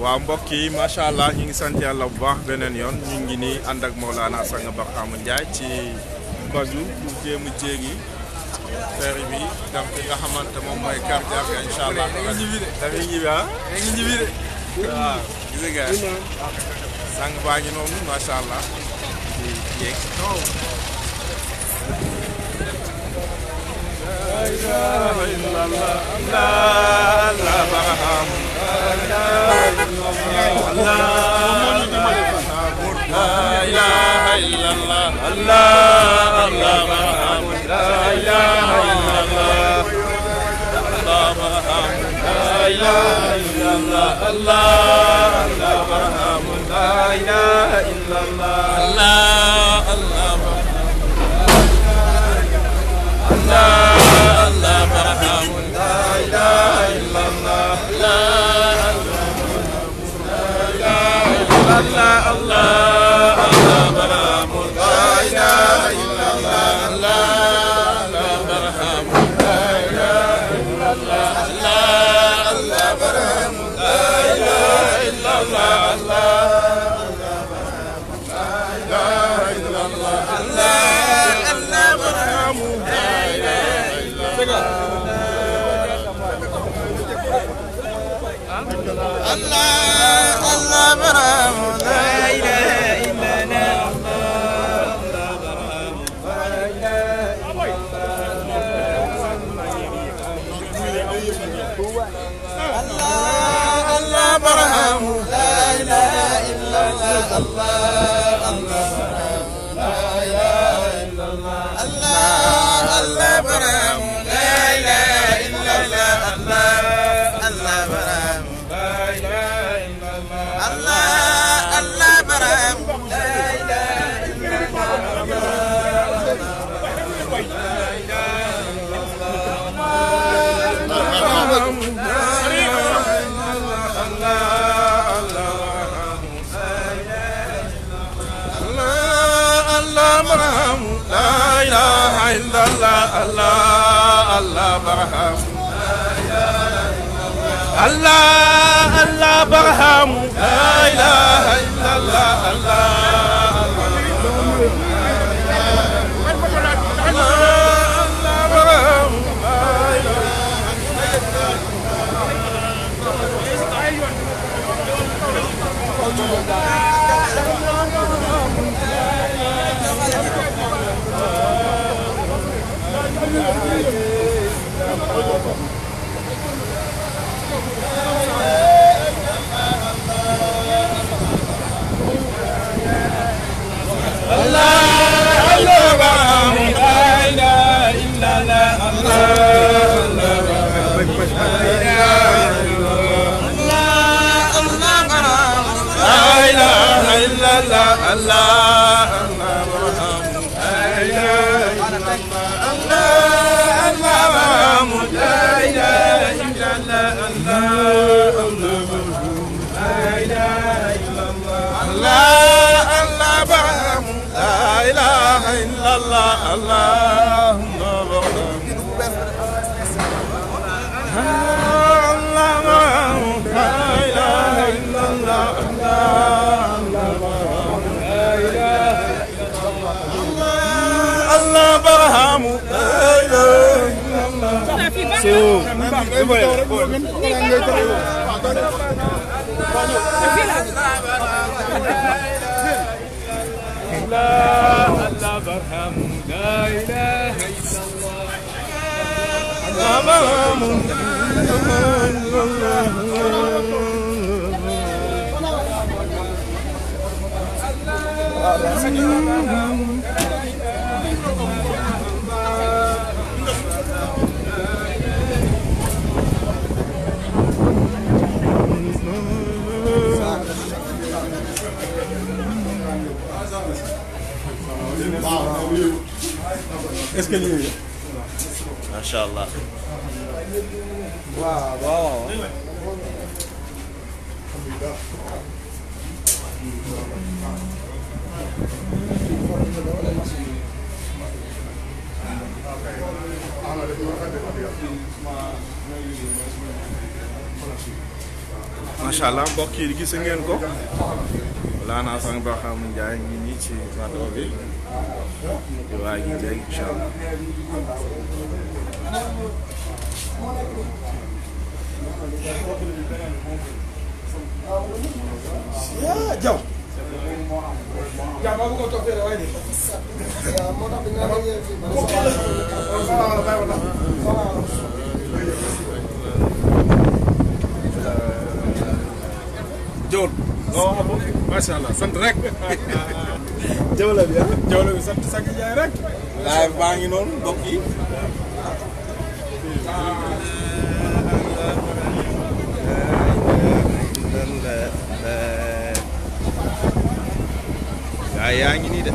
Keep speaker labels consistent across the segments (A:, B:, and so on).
A: waaw mbokk yi macha allah ñu ngi sant yàlla bu baax beneen yoon ñu ngi nii ànd ak Mawlana Sangue Barhamou Ndiaye ci baju bu jéem a jéegi ferry bi dem fi nga xamante moom mooy quartier bi incha allah. da nga ñibbi de da nga ñibbi ah. da nga ñibbi de. waaw gis nga sang baa ngi noonu macha allah di jéeg. La ilaha illallah Allah Barhamou la ilaha illallah Allah Barhamou la ilaha illallah Allah Barhamou la ilaha illallah Allah Barhamou la ilaha illallah Allah Allah Barhamou la ilaha illallah Allah Barhamou la ilaha illallah Allah Barhamou la ilaha illallah Allah Barhamou la ilaha illallah Allah Barhamou Allah Barhamou la ilaha illallah Allah Barhamou la ilaha illallah Allah Barhamou la ilaha illallah Allah Barhamou la ilaha illallah Allah Barhamou la ilaha illallah Allah Barhamou Allah Barhamou la ilaha illallah Allah Barhamou Allah Barhamou la ilaha illallah
B: Est-ce que lii
A: macha allah.
B: waaw waaw.
A: macha allah mbokk yi gis ngeen ko Mawlana Sangue Barhamou Ndiaye ngi nii ci bateau bi di waaj a jéeg incha allah.
B: Jaw. Jaw maa bëggoon toog fee waaye de.
A: Jool. macha allah sant rek.
B: Jawla bi ah. Jawla bi sant Sangue Ndiaye rek.
A: live baa ngi noonu mbokk yi. yaa ngi nii de.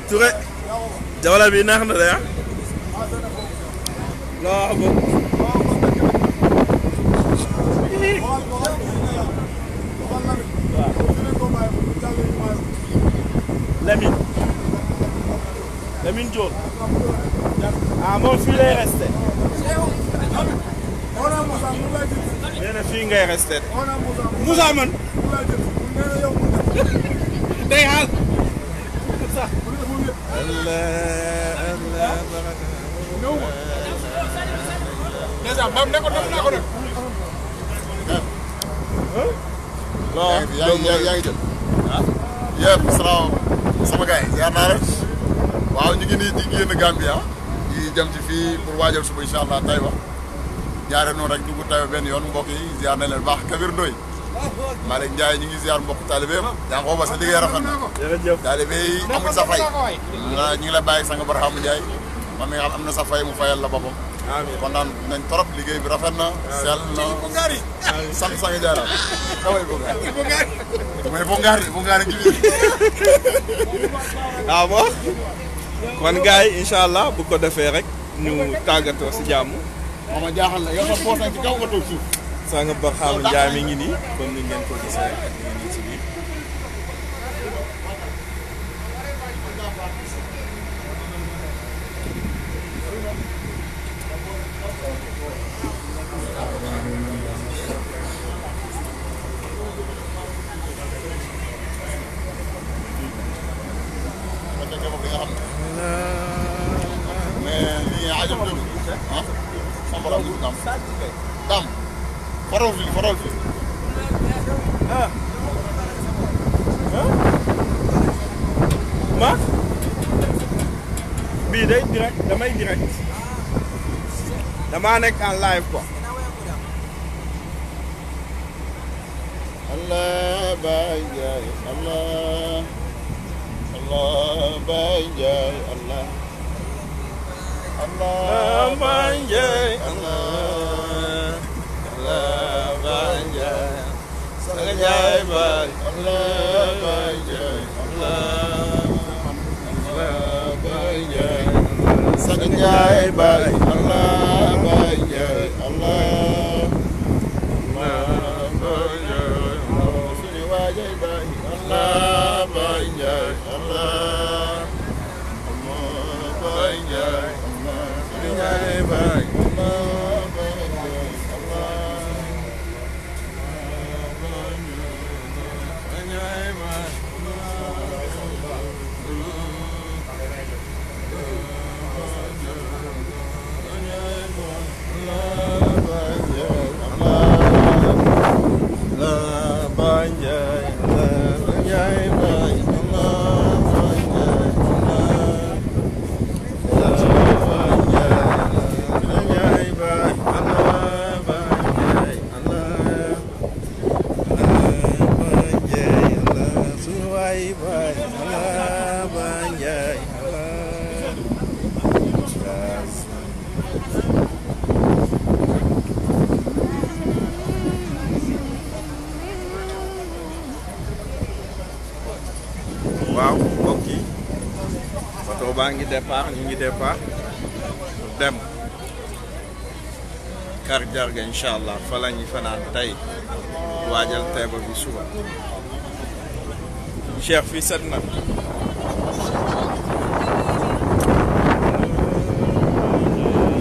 A: Touré jawla bi neex na de ah. loo xam Lamine Diol ah moom fii lay resté. nee na fii ngay resté. Moussa man. day xaal.
C: yaa ngi jël yëpp salaamaaleykum sama gars yi ziar naa la waaw ñu ngi nii di génn Gambie di jëm ci fii pour waajal suba incha allah Taïba ñaare noonu rek dugg Taïba benn yoon mbokk yi ziar nañ leen baax Kabir Ndoye Malick Ndiaye ñu ngi ziar mbokk taalibe yaa ngi ko ba sa liggéey rafet na taalibe yi amuñ sa fay ñu ngi la bàyyi Sangue Barhamou Ndiaye man mi nga xam am na sa fay mu fayal la boppam kontaan nañ trop liggéey bi rafet na sell na sant Sangue Ndiaye daal damay Bongaari gi
A: waaw bon kon gars yi incha allah bu ko defee rek ñu tàggatoo si jàmm.
C: moom a jaaxal la yow sa poos ci kaw nga toog suuf.
A: Sangue Barhamou Ndiaye mi ngi nii comme ni ngeen ko gisee mi ngi nii ci biir.
C: Dam faral fi
A: ma bii day direct damay direct damaa nekk en live quoi.
C: Allah Baye Ndiaye Allah Baye Ndiaye Allah
A: Baye Ndiaye Allah Baye Ndiaye Sangue Ndiaye Baye
C: Baye Ndiaye
A: Baye Ndiaye
C: Sangue Ndiaye Baye Baye Ndiaye suñu waajay Baye Baye Ndiaye Baye Ndiaye
A: Ndiaye Baye waaw mbokk yi bato baa ngi départ ñu ngi départ dem kar jarga incha allah fa la ñuy fanaan tey waajal teeba bi suba Cheikh fii set na